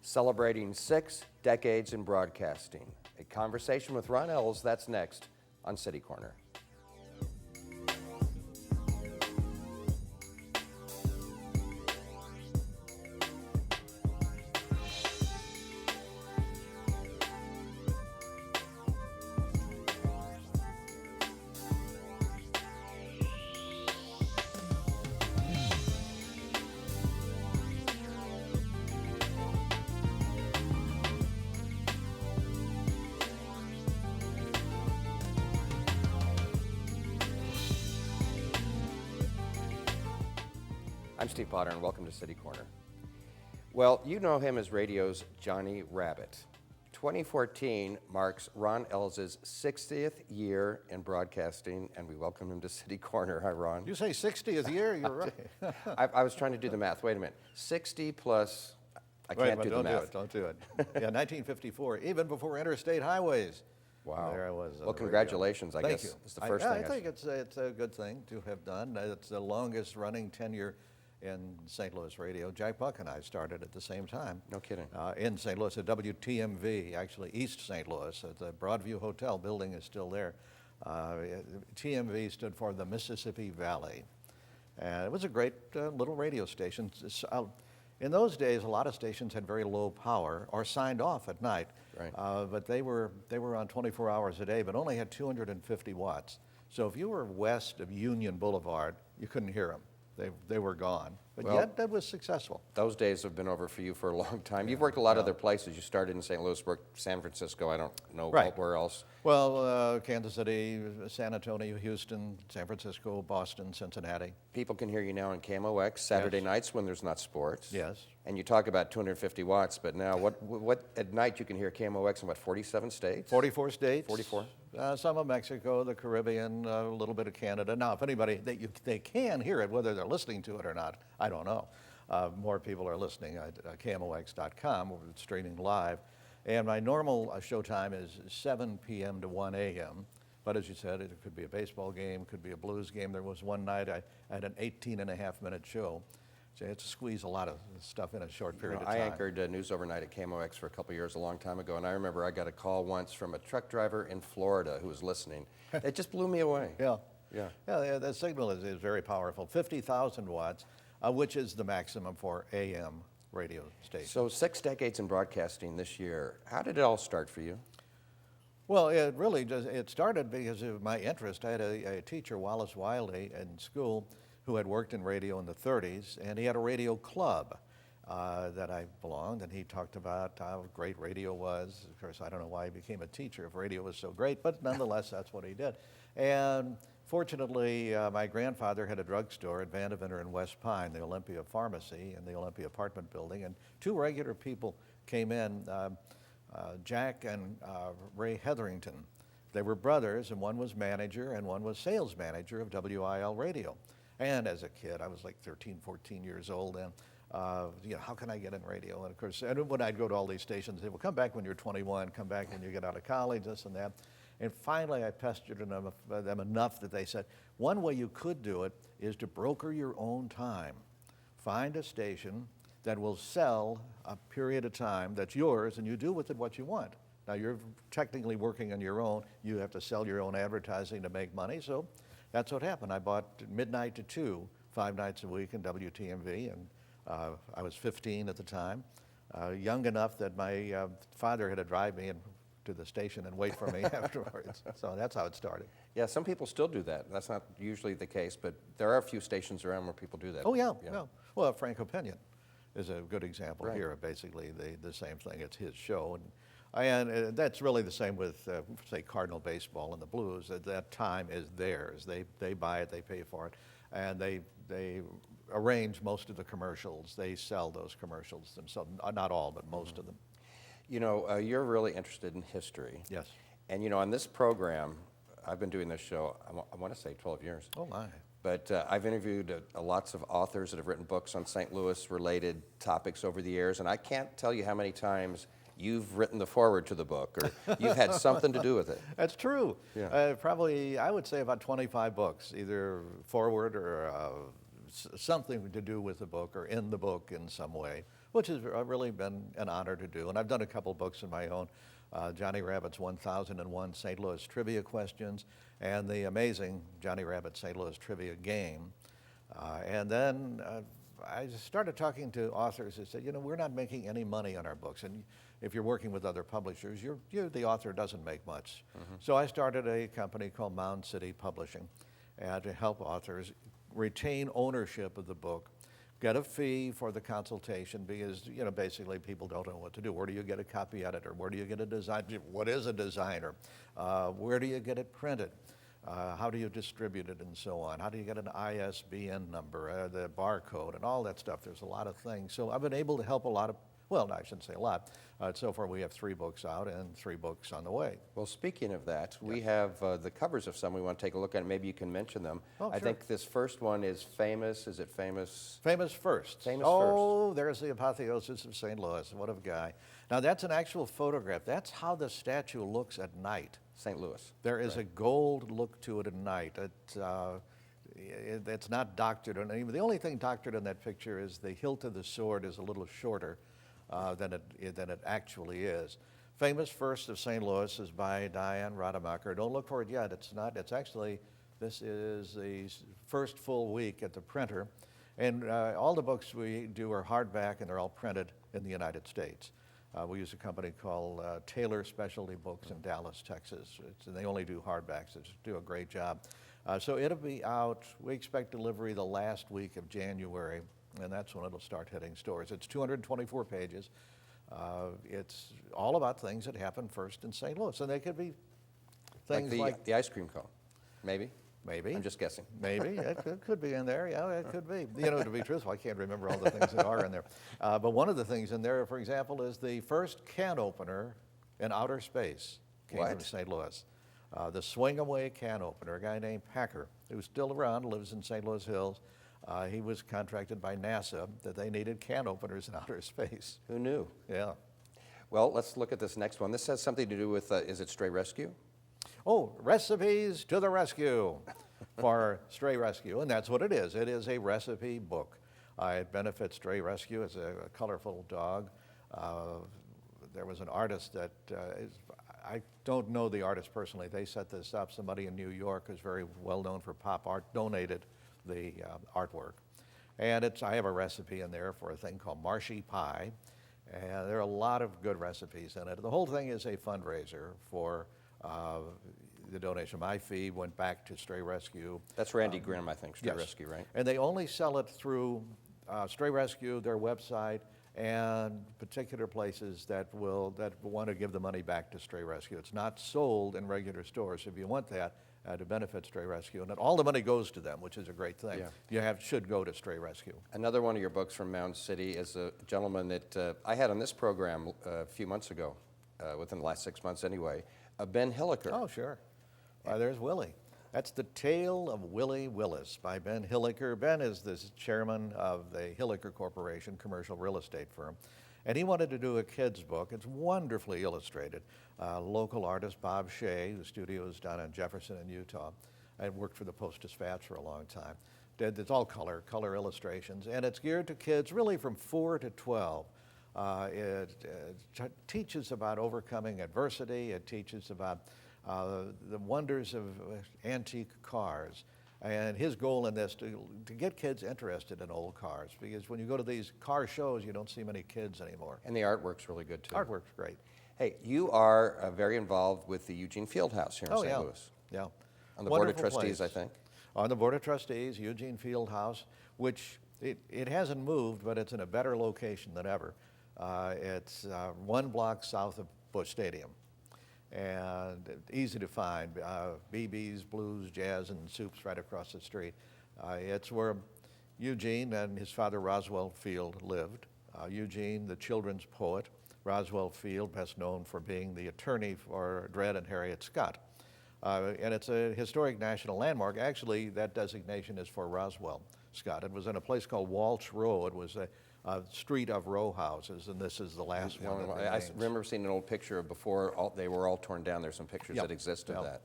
celebrating 6 decades in broadcasting. A conversation with Ron Ells, that's next on City Corner. I'm Steve Potter, and welcome to City Corner. Well, you know him as radio's Johnny Rabbit. 2014 marks Ron Ells' 60th year in broadcasting, and we welcome him to City Corner. Hi, Ron. You say 60th year? You're right. I was trying to do the math. Wait a minute. 60 plus, I can't do the math. Don't do it. Yeah, 1954, even before interstate highways. Wow. There I was. Well, congratulations, I guess. Thank you. It's the first thing. I think it's a good thing to have done. It's the longest running tenure in St. Louis radio. Jack Buck and I started at the same time. No kidding. In St. Louis at WTMV, actually East St. Louis. The Broadview Hotel building is still there. TMV stood for the Mississippi Valley. And it was a great little radio station. In those days, a lot of stations had very low power or signed off at night. Right. But they were on 24 hours a day, but only had 250 watts. So if you were west of Union Boulevard, you couldn't hear them. They were gone, but well, yet that was successful. Those days have been over for you for a long time. You've worked a lot of other places. You started in St. Louis, worked San Francisco, I don't know where else. Well, Kansas City, San Antonio, Houston, San Francisco, Boston, Cincinnati. People can hear you now on KMOX Saturday nights when there's not sports. Yes. And you talk about 250 watts, but now what at night you can hear KMOX in what, 47 states? 44 states. 44. Some of Mexico, the Caribbean, a little bit of Canada. Now, if anybody, they can hear it, whether they're listening to it or not, I don't know. More people are listening at KMOX.com, where it's streaming live. And my normal show time is 7 p.m. to 1 a.m. But as you said, it could be a baseball game, could be a blues game. There was one night I had an 18-and-a-half-minute show. So you had to squeeze a lot of stuff in a short period of time. I anchored News Overnight at KMOX for a couple of years, a long time ago, and I remember I got a call once from a truck driver in Florida who was listening. It just blew me away. Yeah. Yeah. The signal is very powerful. 50,000 watts, which is the maximum for AM radio stations. So 6 decades in broadcasting this year. How did it all start for you? Well, it started because of my interest. I had a teacher, Wallace Wiley, in school who had worked in radio in the 30s, and he had a radio club that I belonged, and he talked about how great radio was. Of course, I don't know why he became a teacher if radio was so great, but nonetheless, that's what he did. And fortunately, my grandfather had a drugstore at Vandeventer in West Pine, the Olympia Pharmacy and the Olympia apartment building, and two regular people came in, Jack and Ray Hetherington. They were brothers, and one was manager and one was sales manager of WIL Radio. And as a kid, I was like 13, 14 years old, and how can I get in radio? And of course, when I'd go to all these stations, they would come back when you're 21, come back when you get out of college, this and that. And finally, I pestered them enough that they said, one way you could do it is to broker your own time. Find a station that will sell a period of time that's yours, and you do with it what you want. Now, you're technically working on your own. You have to sell your own advertising to make money, so that's what happened. I bought midnight to 2, 5 nights a week in WTMV, and I was 15 at the time, young enough that my father had to drive me to the station and wait for me afterwards. So that's how it started. Yeah, some people still do that. That's not usually the case, but there are a few stations around where people do that. Oh, yeah. Well, Franco Pinion is a good example right. here. Basically, the same thing. It's his show. And that's really the same with, say, Cardinal baseball and the Blues. That time is theirs. They buy it, they pay for it, and they arrange most of the commercials. They sell those commercials themselves. Not all, but most of them. You know, you're really interested in history. Yes. And you know, on this program, I've been doing this show, I want to say 12 years. Oh, my. But I've interviewed lots of authors that have written books on St. Louis-related topics over the years, and I can't tell you how many times you've written the foreword to the book, or you've had something to do with it. That's true. Yeah. Probably, I would say about 25 books, either foreword or something to do with the book or in the book in some way. which has really been an honor to do. And I've done a couple books of my own, Johnny Rabbit's 1001 St. Louis Trivia Questions and the amazing Johnny Rabbit St. Louis Trivia Game. And then I started talking to authors who said, you know, we're not making any money on our books. And if you're working with other publishers, the author doesn't make much. So I started a company called Mound City Publishing to help authors retain ownership of the book, get a fee for the consultation because, you know, basically people don't know what to do. Where do you get a copy editor? Where do you get a design? What is a designer? Where do you get it printed? How do you distribute it and so on? How do you get an ISBN number, the barcode and all that stuff? There's a lot of things. So I've been able to help a lot of, well, I shouldn't say a lot. So far we have 3 books out and 3 books on the way. Well, speaking of that, we have the covers of some we want to take a look at. Maybe you can mention them. Oh, I sure. think this first one is famous. Is it famous? Famous First. Famous Oh, there's the apotheosis of St. Louis. What a guy. Now that's an actual photograph. That's how the statue looks at night. St. Louis. There is a gold look to it at night. It's not doctored. And the only thing doctored in that picture is the hilt of the sword is a little shorter than it actually is. Famous First of St. Louis is by Diane Rademacher. Don't look for it yet. It's not. It's actually, this is the first full week at the printer. And all the books we do are hardback and they're all printed in the United States. We use a company called Taylor Specialty Books in Dallas, Texas. And they only do hardbacks. They do a great job. So it'll be out, we expect delivery the last week of January, and that's when it'll start hitting stores. It's 224 pages. It's all about things that happened first in St. Louis. And they could be things like the ice cream cone, maybe? Maybe. I'm just guessing. Maybe. It could be in there. Yeah, it could be. You know, to be truthful, I can't remember all the things that are in there. But one of the things in there, for example, is the first can opener in outer space came from St. Louis. The swing away can opener, a guy named Packer, who's still around, lives in St. Louis Hills. He was contracted by NASA that they needed can openers in outer space. Who knew? Yeah. Well, let's look at this next one. This has something to do with, is it Stray Rescue? Oh, recipes to the rescue for Stray Rescue, and that's what it is. It is a recipe book. It benefits Stray Rescue. It's a colorful dog. There was an artist that, I don't know the artist personally. They set this up. Somebody in New York who's very well known for pop art donated the artwork. And I have a recipe in there for a thing called Marshy Pie. And there are a lot of good recipes in it. The whole thing is a fundraiser for the donation. My fee went back to Stray Rescue. That's Randy Grimm, I think, Stray Yes. Rescue, right? And they only sell it through Stray Rescue, their website, and particular places that want to give the money back to Stray Rescue. It's not sold in regular stores. If you want that to benefit Stray Rescue, and all the money goes to them, which is a great thing. Yeah. Should go to Stray Rescue. Another one of your books from Mound City is a gentleman that I had on this program a few months ago, within the last 6 months anyway, Ben Hilliker. Oh, sure. There's Willie. That's The Tale of Willie Willis by Ben Hilliker. Ben is the chairman of the Hilliker Corporation, commercial real estate firm. And he wanted to do a kid's book. It's wonderfully illustrated. Local artist Bob Shea, whose studio is down in Jefferson in Utah. I worked for the Post-Dispatch for a long time. It's all color illustrations. And it's geared to kids really from 4 to 12. It teaches about overcoming adversity. It teaches about the wonders of antique cars. And his goal in this to get kids interested in old cars, because when you go to these car shows, you don't see many kids anymore. And the artwork's really good, too. Artwork's great. Hey, you are very involved with the Eugene Fieldhouse here in St. Yeah. Louis. Yeah. On the Board of Wonderful Trustees, place. I think. On the Board of Trustees, Eugene Fieldhouse, which it hasn't moved, but it's in a better location than ever. It's 1 block south of Busch Stadium. And easy to find. BB's, Blues, Jazz, and Soups right across the street. It's where Eugene and his father Roswell Field lived. Eugene, the children's poet, Roswell Field, best known for being the attorney for Dred and Harriet Scott. And it's a historic national landmark. Actually, that designation is for Roswell Scott. It was in a place called Walsh Row. It was a street of row houses, and this is the last one that I remains. remember seeing an old picture of before they were all torn down. There's some pictures that exist of that.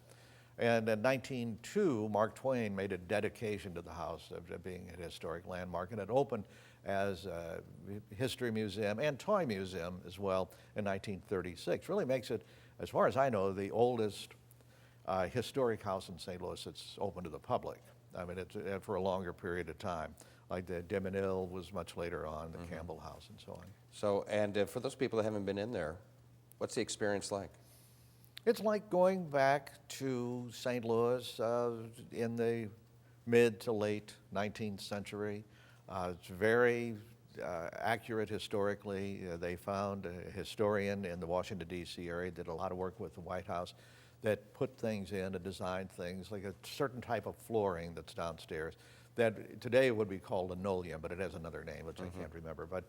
And in 1902, Mark Twain made a dedication to the house of being a historic landmark, and it opened as a history museum and toy museum as well in 1936. Really makes it, as far as I know, the oldest historic house in St. Louis that's open to the public. I mean, it's for a longer period of time. Like the Demenil was much later on, the Campbell House and so on. So, and for those people that haven't been in there, what's the experience like? It's like going back to St. Louis in the mid to late 19th century. It's very accurate historically. They found a historian in the Washington, D.C. area, did a lot of work with the White House that put things in and designed things, like a certain type of flooring that's downstairs that today would be called linoleum, but it has another name, which I can't remember. But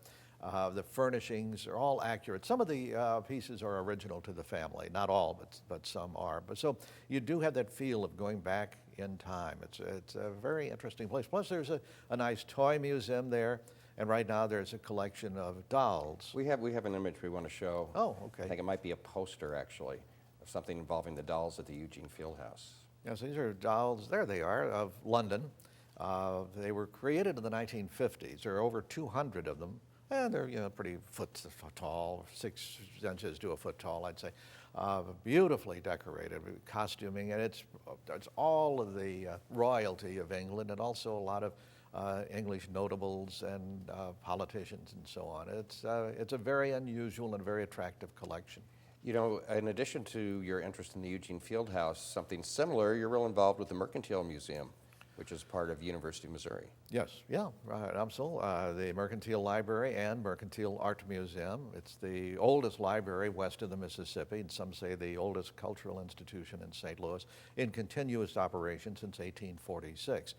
the furnishings are all accurate. Some of the pieces are original to the family, not all, but some are. But so you do have that feel of going back in time. It's a very interesting place. Plus there's a nice toy museum there, and right now there's a collection of dolls. We have an image we want to show. Oh, okay. I think it might be a poster, actually, of something involving the dolls at the Eugene Fieldhouse. Yes, these are dolls, there they are, of London. They were created in the 1950s. There are over 200 of them, and they're pretty foot tall, 6 inches to a foot tall, I'd say. Beautifully decorated, costuming, and it's all of the royalty of England, and also a lot of English notables and politicians and so on. It's a very unusual and very attractive collection. You know, in addition to your interest in the Eugene Fieldhouse, something similar, you're real involved with the Mercantile Museum, which is part of University of Missouri. Yes, yeah, right, absolutely. The Mercantile Library and Mercantile Art Museum. It's the oldest library west of the Mississippi, and some say the oldest cultural institution in St. Louis, in continuous operation since 1846.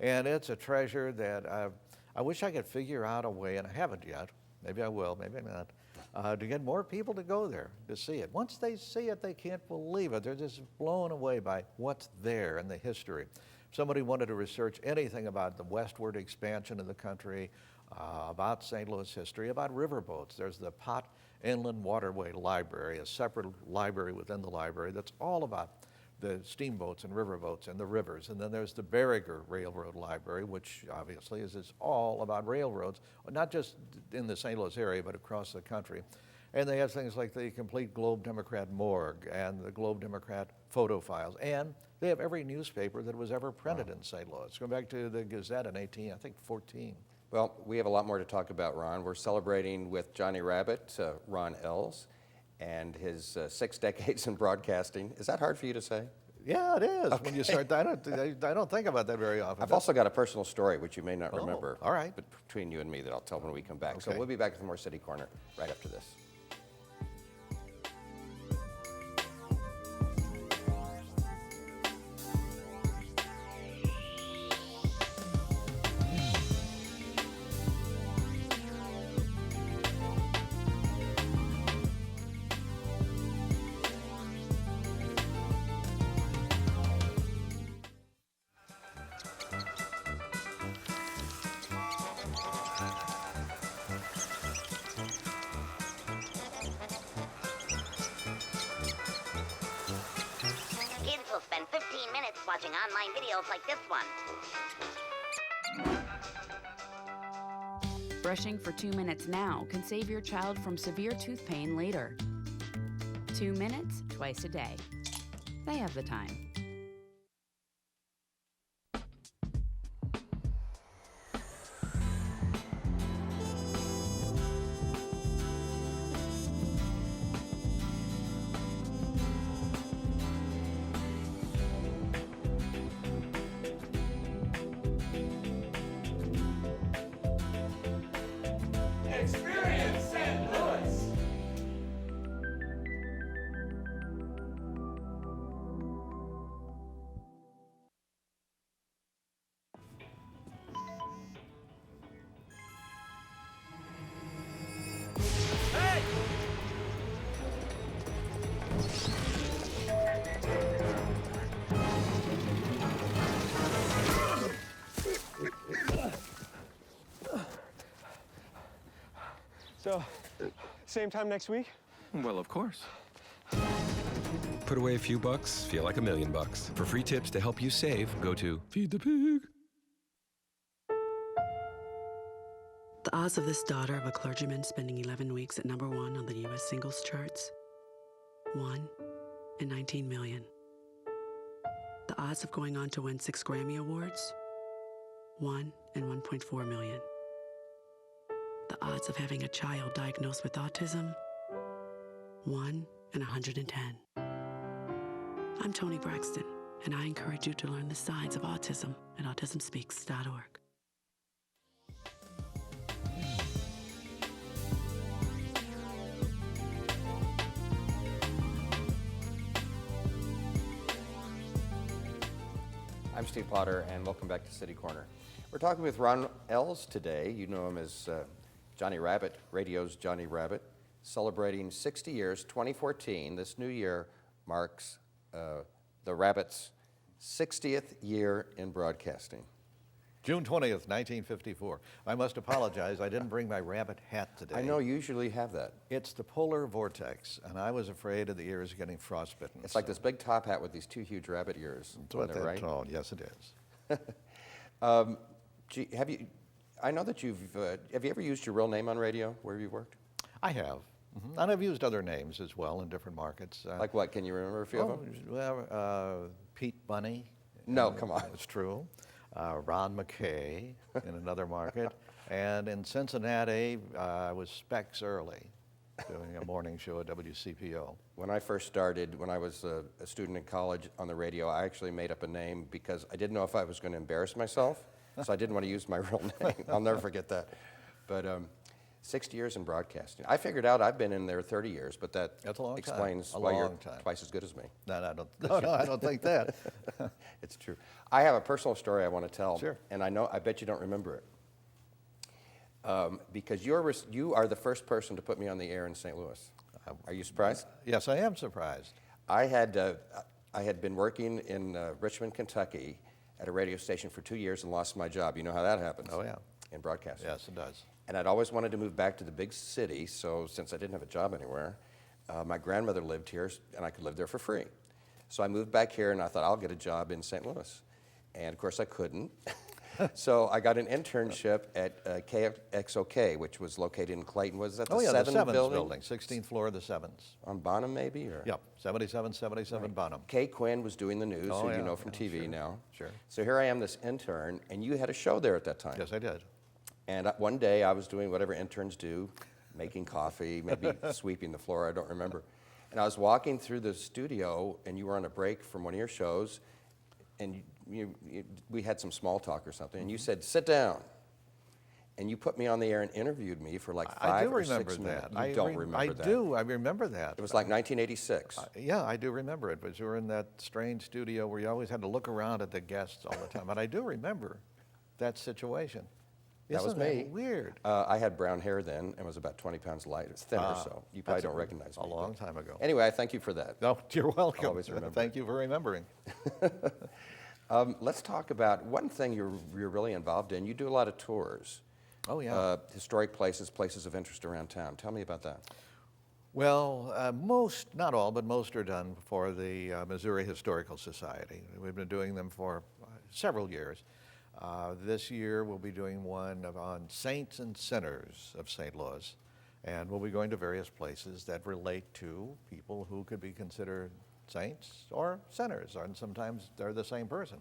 And it's a treasure that I wish I could figure out a way, and I haven't yet, maybe I will, maybe not, to get more people to go there to see it. Once they see it, they can't believe it. They're just blown away by what's there and the history. If somebody wanted to research anything about the westward expansion of the country, about St. Louis history, about riverboats, there's the Pot Inland Waterway Library, a separate library within the library that's all about the steamboats and riverboats and the rivers. And then there's the Barriger Railroad Library, which obviously is all about railroads, not just in the St. Louis area, but across the country. And they have things like the complete Globe Democrat morgue and the Globe Democrat photo files. And they have every newspaper that was ever printed in St. Louis. Going back to the Gazette in 14. Well, we have a lot more to talk about, Ron. We're celebrating with Johnny Rabbit, Ron Els, and his 6 decades in broadcasting. Is that hard for you to say? Yeah, it is. Okay. When you start, I don't think about that very often. I've also got a personal story, which you may not remember. All right. But between you and me that I'll tell when we come back. So Okay. we'll be back with more City Corner right after this. Kids will spend 15 minutes watching online videos like this one. Brushing for 2 minutes now can save your child from severe tooth pain later. 2 minutes, twice a day. They have the time. Experience St. Louis! Hey! So, same time next week? Well, of course. Put away a few bucks, feel like $1 million. For free tips to help you save, go to Feed the Pig. The odds of this daughter of a clergyman spending 11 weeks at #1 on the U.S. singles charts? 1 in 19 million. The odds of going on to win 6 Grammy Awards? 1 in 1.4 million. The odds of having a child diagnosed with autism? 1 in 110. I'm Toni Braxton, and I encourage you to learn the signs of autism at autismspeaks.org. I'm Steve Potter, and welcome back to City Corner. We're talking with Ron Ells today. You know him as Johnny Rabbit, radio's Johnny Rabbit, celebrating 60 years, 2014. This new year marks the Rabbit's 60th year in broadcasting. June 20th, 1954. I must apologize, I didn't bring my rabbit hat today. I know you usually have that. It's the polar vortex, and I was afraid of the ears getting frostbitten. It's like this big top hat with these 2 huge rabbit ears. That's what right? Tall. Yes, it is. I know that have you ever used your real name on radio where you worked? I have. Mm-hmm. And I've used other names as well in different markets. Like what? Can you remember a few of them? Well, Pete Bunny. No, come on. It's true. Ron McKay in another market. And in Cincinnati, I was Specs Early, doing a morning show at WCPO. When I first started, when I was a student in college on the radio, I actually made up a name because I didn't know if I was going to embarrass myself, so I didn't want to use my real name. I'll never forget that. But 60 years in broadcasting. I figured out I've been in there 30 years, but that's a long explains time. why you're twice as good as me. No, I don't think that. It's true. I have a personal story I want to tell. Sure. And I bet you don't remember it. Because you are the first person to put me on the air in St. Louis. Are you surprised? Yes, I am surprised. I had been working in Richmond, Kentucky at a radio station for 2 years and lost my job. You know how that happens? Oh, yeah. In broadcasting. Yes, it does. And I'd always wanted to move back to the big city, so since I didn't have a job anywhere, my grandmother lived here, and I could live there for free. So I moved back here, and I thought, I'll get a job in St. Louis. And, of course, I couldn't. So I got an internship at KXOK, which was located in Clayton. Was that the the Sevens building? 16th floor of the Sevens. On Bonham, maybe? Or? Yep, 77 right. Bonham. Kay Quinn was doing the news, who you know from TV sure. now. Sure. So here I am, this intern, and you had a show there at that time. Yes, I did. And one day I was doing whatever interns do, making coffee, maybe sweeping the floor, I don't remember. And I was walking through the studio, and you were on a break from one of your shows, and we had some small talk or something, and you said, sit down. And you put me on the air and interviewed me for like 5 or 6 minutes. You don't remember that. I remember that. It was like 1986. Yeah, I do remember it, but you were in that strange studio where you always had to look around at the guests all the time. But I do remember that situation. That was me. Weird. I had brown hair then and was about 20 pounds lighter, thinner, so you probably don't recognize me. A long time ago. Anyway, I thank you for that. No, you're welcome. I'll always remember. Thank you for remembering. Let's talk about one thing you're really involved in. You do a lot of tours. Oh, yeah. Historic places of interest around town. Tell me about that. Well, most, not all, but most are done for the Missouri Historical Society. We've been doing them for several years. This year we'll be doing one on saints and sinners of St. Louis, and we'll be going to various places that relate to people who could be considered saints or sinners, and sometimes they're the same person.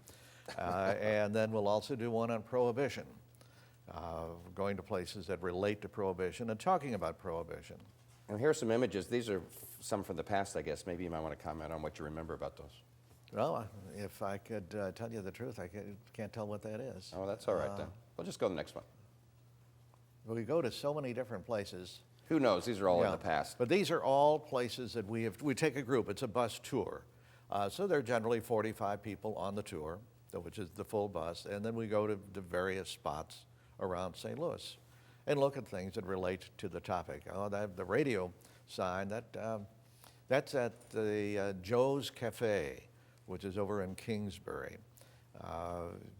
And then we'll also do one on Prohibition, going to places that relate to Prohibition and talking about Prohibition. And here's some images. These are some from the past, I guess. Maybe you might want to comment on what you remember about those. Well, if I could tell you the truth, I can't tell what that is. Oh, that's all right then. We'll just go to the next one. We go to so many different places. Who knows? These are all in the past. But these are all places that we take a group. It's a bus tour. So there are generally 45 people on the tour, which is the full bus, and then we go to the various spots around St. Louis and look at things that relate to the topic. The radio sign, that's at the Joe's Cafe, which is over in Kingsbury.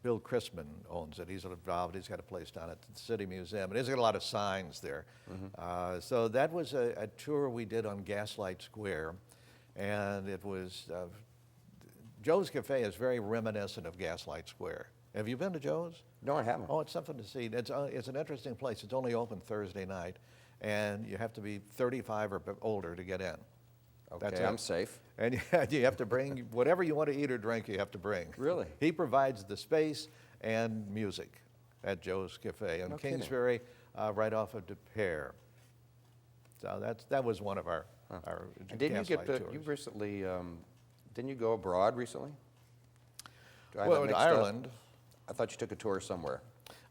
Bill Chrisman owns it. He's involved. He's got a place down at the City Museum, and he's got a lot of signs there. Mm-hmm. So that was a tour we did on Gaslight Square, and it was Joe's Cafe is very reminiscent of Gaslight Square. Have you been to Joe's? No, I haven't. Oh, it's something to see. It's an interesting place. It's only open Thursday night, and you have to be 35 or older to get in. Okay, That's I'm it. safe. And you have to bring whatever you want to eat or drink, you have to bring. Really? He provides the space and music at Joe's Cafe in No kidding. Kingsbury, right off of De Pere. So that was one of our And didn't you Gaslight get tours. you recently? Didn't you go abroad recently? Do I have Well, that in mixed up? Ireland. I thought you took a tour somewhere.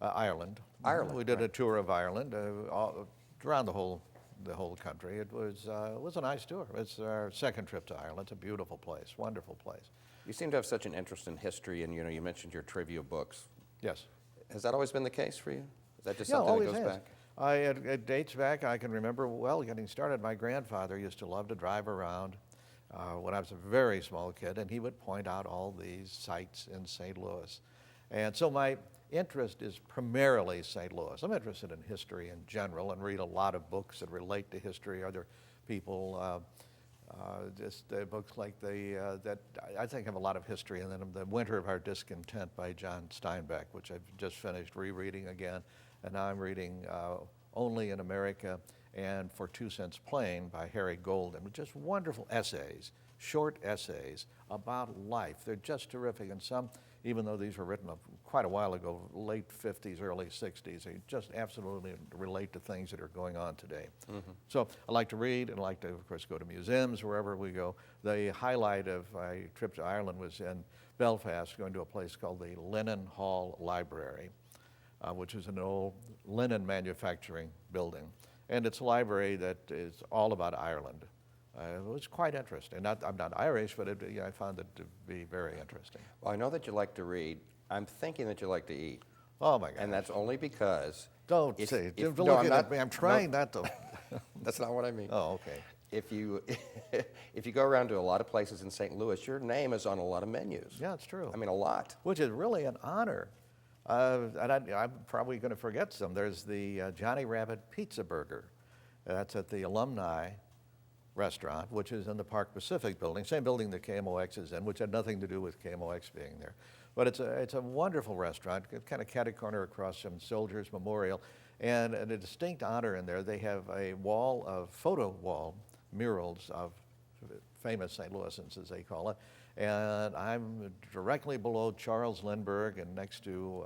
Ireland. Ireland, We did a right. tour of Ireland around the whole country. It was a nice tour. It's our second trip to Ireland. It's a beautiful place, wonderful place. You seem to have such an interest in history, and you mentioned your trivia books. Yes. Has that always been the case for you? Is that just Yeah, something that always goes has. back? It dates back. I can remember well getting started. My grandfather used to love to drive around when I was a very small kid, and he would point out all these sites in St. Louis. And so my interest is primarily St. Louis. I'm interested in history in general and read a lot of books that relate to history. Other people, books like that I think have a lot of history, and then The Winter of Our Discontent by John Steinbeck, which I've just finished rereading again. And now I'm reading Only in America and For 2 Cents Plain by Harry Golden. Just wonderful essays, short essays about life. They're just terrific, and some, even though these were written quite a while ago, late 50s, early 60s, they just absolutely relate to things that are going on today. Mm-hmm. So I like to read and I like to, of course, go to museums wherever we go. The highlight of my trip to Ireland was in Belfast, going to a place called the Linen Hall Library, which is an old linen manufacturing building. And it's a library that is all about Ireland. It was quite interesting. I'm not Irish, but I found it to be very interesting. Well, I know that you like to read. I'm thinking that you like to eat. Oh, my gosh. And that's only because... Don't if- say, if- don't no, look I'm at not- me. I'm trying no, not to. That's not what I mean. Oh, okay. If you go around to a lot of places in St. Louis, your name is on a lot of menus. Yeah, it's true. I mean, a lot. Which is really an honor. And I'm probably going to forget some. There's the Johnny Rabbit Pizza Burger. That's at the Alumni Restaurant, which is in the Park Pacific building, same building that KMOX is in, which had nothing to do with KMOX being there. But it's a wonderful restaurant, kind of catty corner across from Soldiers Memorial, and a distinct honor in there. They have a photo wall murals of famous St. Louisans, as they call it, and I'm directly below Charles Lindbergh and next to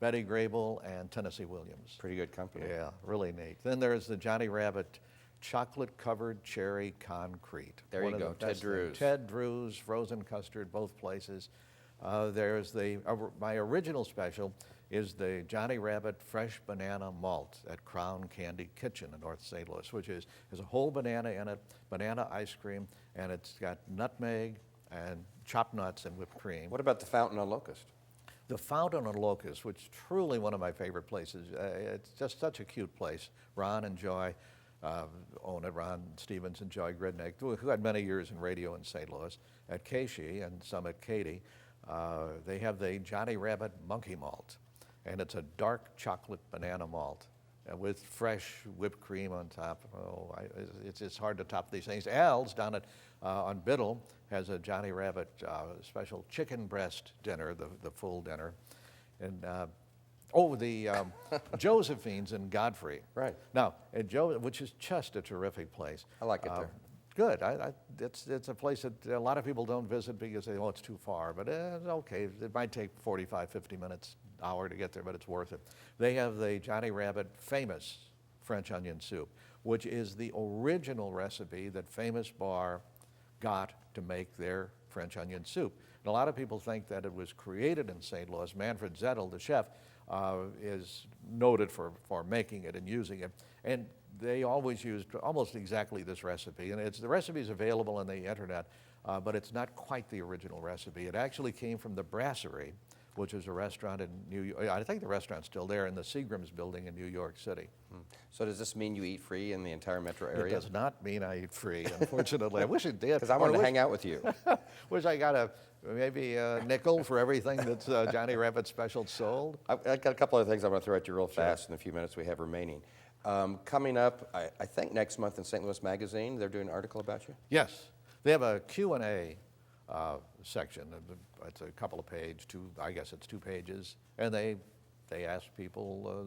Betty Grable and Tennessee Williams. Pretty good company. Yeah, really neat. Then there's the Johnny Rabbit chocolate-covered cherry concrete. There you One of go, the Ted best Drew's. things. Ted Drew's, frozen custard, both places. There's my original special is the Johnny Rabbit fresh banana malt at Crown Candy Kitchen in North St. Louis, which has a whole banana in it, banana ice cream, and it's got nutmeg and chopped nuts and whipped cream. What about the Fountain on Locust? The Fountain on Locust, which is truly one of my favorite places. It's just such a cute place. Ron and Joy own it. Ron Stevens and Joy Gridnick, who had many years in radio in St. Louis, at Casey and some at Katy. They have the Johnny Rabbit Monkey Malt, and it's a dark chocolate banana malt with fresh whipped cream on top. Oh, it's hard to top these things. Al's down at on Biddle has a Johnny Rabbit special chicken breast dinner, the full dinner, and the Josephine's in Godfrey. Right. Now, which is just a terrific place. I like it there. Good. It's a place that a lot of people don't visit because they, it's too far, but it's okay. It might take 45, 50 minutes, hour to get there, but it's worth it. They have the Johnny Rabbit famous French onion soup, which is the original recipe that Famous Bar got to make their French onion soup. And a lot of people think that it was created in St. Louis. Manfred Zettel, the chef, is noted for making it and using it. And they always used almost exactly this recipe. And the recipe is available on the internet, but it's not quite the original recipe. It actually came from the Brasserie, which is a restaurant in New York. I think the restaurant's still there in the Seagram's building in New York City. So does this mean you eat free in the entire metro area? It does not mean I eat free, unfortunately. I wish it did. Because I wanted to hang out with you. Wish I got maybe a nickel for everything that's Johnny Rabbit special sold. I've got a couple of things I want to throw at you real fast in the few minutes we have remaining. Coming up, I think next month in St. Louis Magazine, they're doing an article about you. Yes, they have a Q&A section. It's a couple of pages, I guess it's 2 pages, and they ask people,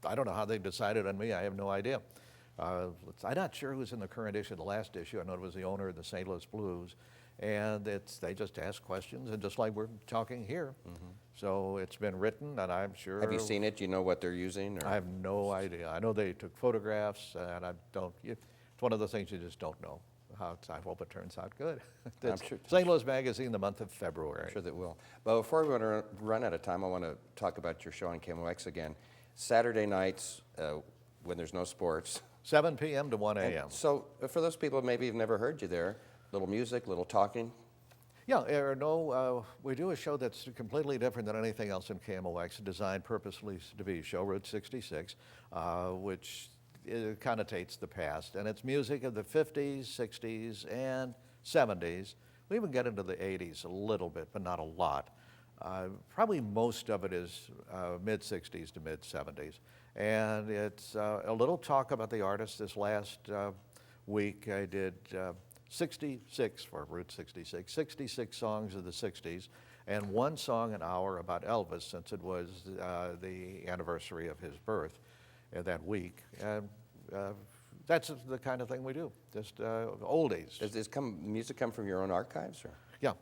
I don't know how they decided on me, I have no idea. I'm not sure who's in the current issue, the last issue. I know it was the owner of the St. Louis Blues, and they just ask questions, and just like we're talking here. So it's been written, and I'm sure. Have you seen it? Do you know what they're using? Or? I have no idea. I know they took photographs, and it's one of the things you just don't know. I hope it turns out good. I'm sure. St. Louis Magazine, the month of February. I'm sure that will. But before we run out of time, I want to talk about your show on KMOX again. Saturday nights, when there's no sports. 7 p.m. to 1 a.m. So for those people who maybe have never heard you there, little music, little talking. Yeah, we do a show that's completely different than anything else in KMOX, designed purposely to be show Route 66, which connotates the past. And it's music of the 50s, 60s, and 70s. We even get into the 80s a little bit, but not a lot. Probably most of it is mid-60s to mid-70s. And it's a little talk about the artists. This last week I did 66 for Route 66, 66 songs of the 60s, and 1 song an hour about Elvis, since it was the anniversary of his birth that week. And that's the kind of thing we do, just oldies. Does music come from your own archives? Or? Yeah.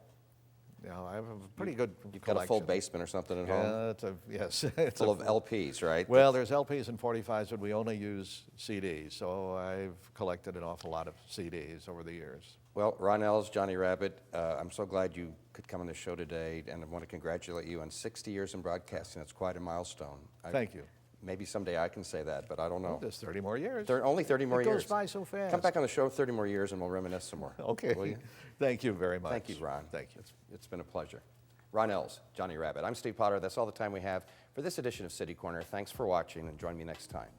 Yeah, I have a pretty good You've got a full basement or something at home? Yes. It's full of LPs, right? Well, there's LPs and 45s, but we only use CDs, so I've collected an awful lot of CDs over the years. Well, Ron Ells, Johnny Rabbit, I'm so glad you could come on the show today, and I want to congratulate you on 60 years in broadcasting. That's quite a milestone. Thank you. Maybe someday I can say that, but I don't know. Well, there's 30 more years. Only 30 more it years. It goes by so fast. Come back on the show 30 more years and we'll reminisce some more. Okay. Will you? Thank you very much. Thank you, Ron. Thank you. It's been a pleasure. Ron Ells, Johnny Rabbit. I'm Steve Potter. That's all the time we have for this edition of City Corner. Thanks for watching, and join me next time.